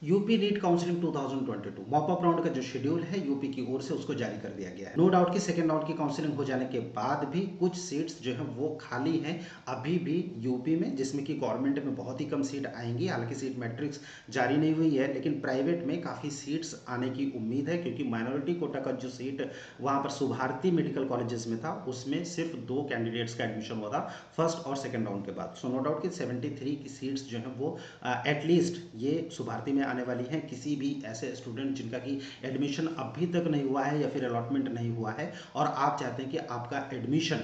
UP NEET counselling 2022 mop up round का जो schedule है यूपी की ओर से उसको जारी कर दिया गया है। नो डाउट कि सेकेंड राउंड की काउंसलिंग हो जाने के बाद भी कुछ सीट्स जो है वो खाली हैं अभी भी यूपी में, जिसमें कि गवर्नमेंट में बहुत ही कम सीट आएंगी। हालांकि सीट मैट्रिक्स जारी नहीं हुई है, लेकिन प्राइवेट में काफ़ी सीट्स आने की उम्मीद है, क्योंकि माइनॉरिटी कोटा का जो सीट वहाँ पर सुभारती मेडिकल कॉलेजेस में था उसमें सिर्फ 2 कैंडिडेट्स का एडमिशन हुआ था फर्स्ट और सेकेंड राउंड के बाद। सो नो डाउट कि 73 की सीट्स जो है वो एटलीस्ट ये सुभारती में आने वाली हैं। किसी भी ऐसे स्टूडेंट जिनका कि एडमिशन अभी तक नहीं हुआ है या फिर अलॉटमेंट नहीं हुआ है और आप चाहते हैं कि आपका एडमिशन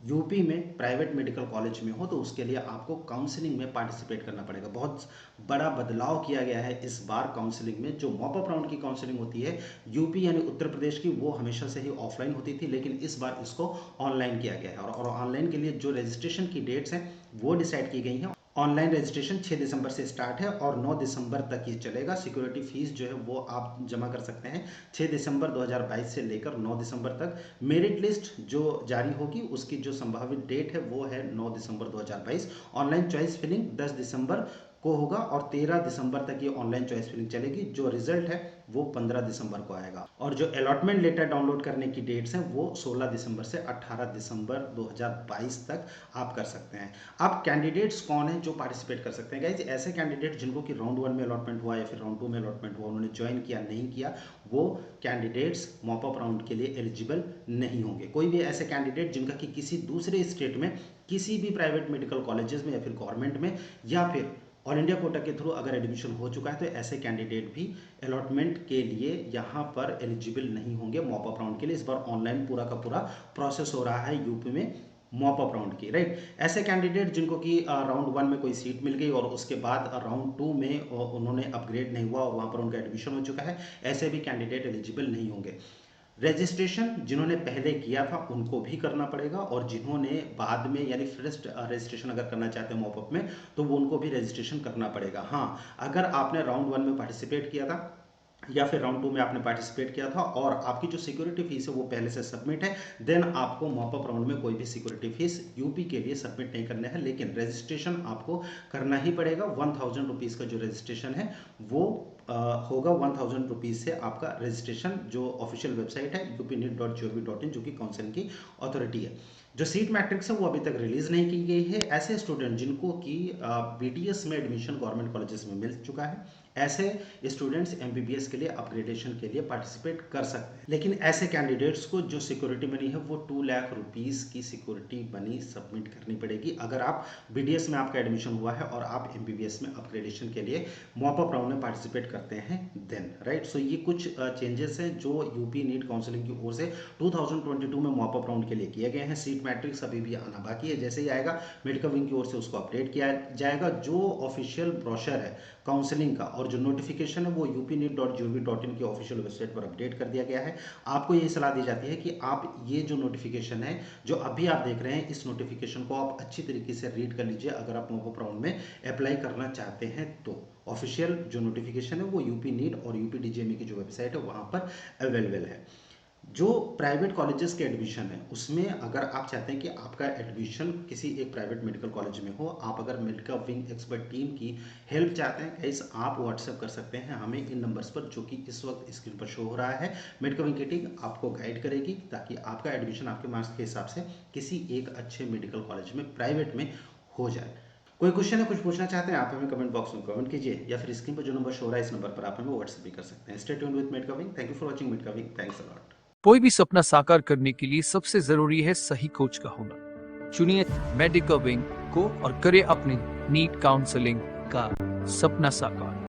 यूपी में प्राइवेट मेडिकल कॉलेज में हो, तो उसके लिए आपको काउंसलिंग में पार्टिसिपेट करना पड़ेगा। बहुत बड़ा बदलाव किया गया है इस बार काउंसलिंग में। जो मॉपअप राउंड की काउंसलिंग होती है यूपी यानी उत्तर प्रदेश की, वो हमेशा से ही ऑफलाइन होती थी, लेकिन इस बार इसको ऑनलाइन किया गया है। और ऑनलाइन के लिए जो रजिस्ट्रेशन की डेट्स हैं वो डिसाइड की गई हैं। ऑनलाइन रजिस्ट्रेशन 6 दिसंबर से स्टार्ट है और 9 दिसंबर तक ये चलेगा। सिक्योरिटी फीस जो है वो आप जमा कर सकते हैं 6 दिसंबर 2022 से लेकर 9 दिसंबर तक। मेरिट लिस्ट जो जारी होगी उसकी जो संभावित डेट है वो है 9 दिसंबर 2022। ऑनलाइन चॉइस फिलिंग 10 दिसंबर को होगा और 13 दिसंबर तक ये ऑनलाइन चॉइस फिलिंग चलेगी। जो रिजल्ट है वो 15 दिसंबर को आएगा और जो अलॉटमेंट लेटर डाउनलोड करने की डेट्स हैं वो 16 दिसंबर से 18 दिसंबर 2022 तक आप कर सकते हैं। अब कैंडिडेट्स कौन है जो पार्टिसिपेट कर सकते हैं? गाइज, ऐसे कैंडिडेट जिनको कि राउंड 1 में अलॉटमेंट हुआ या फिर राउंड 2 में अलॉटमेंट हुआ, उन्होंने ज्वाइन किया नहीं किया, वो कैंडिडेट्स मॉपअप राउंड के लिए एलिजिबल नहीं होंगे। कोई भी ऐसे कैंडिडेट जिनका कि किसी दूसरे स्टेट में किसी भी प्राइवेट मेडिकल कॉलेजेस में या फिर गवर्नमेंट में या फिर ऑल इंडिया कोटा के थ्रू अगर एडमिशन हो चुका है, तो ऐसे कैंडिडेट भी अलॉटमेंट के लिए यहाँ पर एलिजिबल नहीं होंगे मॉपअप राउंड के लिए। इस बार ऑनलाइन पूरा का पूरा प्रोसेस हो रहा है यूपी में मॉपअप राउंड की, राइट। ऐसे कैंडिडेट जिनको कि राउंड 1 में कोई सीट मिल गई और उसके बाद राउंड 2 में उन्होंने अपग्रेड नहीं हुआ और वहाँ पर उनका एडमिशन हो चुका है, ऐसे भी कैंडिडेट एलिजिबल नहीं होंगे। रजिस्ट्रेशन जिन्होंने पहले किया था उनको भी करना पड़ेगा और जिन्होंने बाद में यानी फर्स्ट रजिस्ट्रेशन अगर करना चाहते हैं मॉपअप में तो वो उनको भी रजिस्ट्रेशन करना पड़ेगा। हाँ, अगर आपने राउंड 1 में पार्टिसिपेट किया था या फिर राउंड 2 में आपने पार्टिसिपेट किया था और आपकी जो सिक्योरिटी फीस है वो पहले से सबमिट है, देन आपको मॉपअप राउंड में कोई भी सिक्योरिटी फीस यूपी के लिए सबमिट नहीं करना है, लेकिन रजिस्ट्रेशन आपको करना ही पड़ेगा। 1000 रुपीज़ का जो रजिस्ट्रेशन है वो होगा। 1000 रुपीज़ से आपका रजिस्ट्रेशन, जो ऑफिशियल वेबसाइट है upneet.gov.in जो कि काउंसिल की अथॉरिटी है। जो सीट मैट्रिक्स है वो अभी तक रिलीज नहीं की गई है। ऐसे स्टूडेंट जिनको कि बीडीएस में एडमिशन गवर्नमेंट कॉलेजेस में मिल चुका है, ऐसे स्टूडेंट्स एमबीबीएस के लिए अपग्रेडेशन के लिए पार्टिसिपेट कर सकते हैं। लेकिन ऐसे कैंडिडेट्स को जो सिक्योरिटी मनी है वो 2 लाख रुपीज़ की सिक्योरिटी मनी सबमिट करनी पड़ेगी अगर आप बीडीएस में आपका एडमिशन हुआ है और आप एमबीबीएस में अपग्रेडेशन के लिए मॉपअप राउंड में पार्टिसिपेट करते हैं देन, राइट। सो ये कुछ चेंजेस हैं जो यूपी नीट काउंसिलिंग की ओर से 2022 में मॉपअप राउंड के लिए किए गए हैं। सीट मैट्रिक्स अभी भी आना बाकी है, जैसे ही आएगा मेडिकल विंग की ओर से उसको अपडेट किया जाएगा। जो ऑफिशियल ब्रोशर है काउंसलिंग का और जो नोटिफिकेशन है वो upneet.gov.in की ऑफिशियल वेबसाइट पर अपडेट कर दिया गया है। आपको ये सलाह दी जाती है कि आप ये जो नोटिफिकेशन है जो अभी आप देख रहे हैं, इस नोटिफिकेशन को आप अच्छी तरीके से रीड कर लीजिए अगर आप मॉपअप राउंड में अप्लाई करना चाहते हैं तो। ऑफिशियल जो नोटिफिकेशन है वो यूपी नीट और यूपी डीजीएमई की जो वेबसाइट है वहाँ पर अवेलेबल है। जो प्राइवेट कॉलेजेस के एडमिशन है उसमें अगर आप चाहते हैं कि आपका एडमिशन किसी एक प्राइवेट मेडिकल कॉलेज में हो, आप अगर मेडिकल विंग एक्सपर्ट टीम की हेल्प चाहते हैं गाइस, आप व्हाट्सएप कर सकते हैं हमें इन नंबर्स पर जो कि इस वक्त स्क्रीन पर शो हो रहा है। मेडिकल विंग की टीम आपको गाइड करेगी ताकि आपका एडमिशन आपके मार्क्स के हिसाब से किसी एक अच्छे मेडिकल कॉलेज में प्राइवेट में हो जाए। कोई क्वेश्चन है, कुछ पूछना चाहते हैं, आप हमें कमेंट बॉक्स में कमेंट कीजिए या फिर स्क्रीन पर जो नंबर शो हो रहा है इस नंबर पर आप हमें व्हाट्सएप भी कर सकते हैं। Stay tuned with medical wing. Thank you for watching medical wing. Thanks a lot. कोई भी सपना साकार करने के लिए सबसे जरूरी है सही कोच का होना। चुनिए मेडिकल विंग को और करें अपने नीट काउंसलिंग का सपना साकार।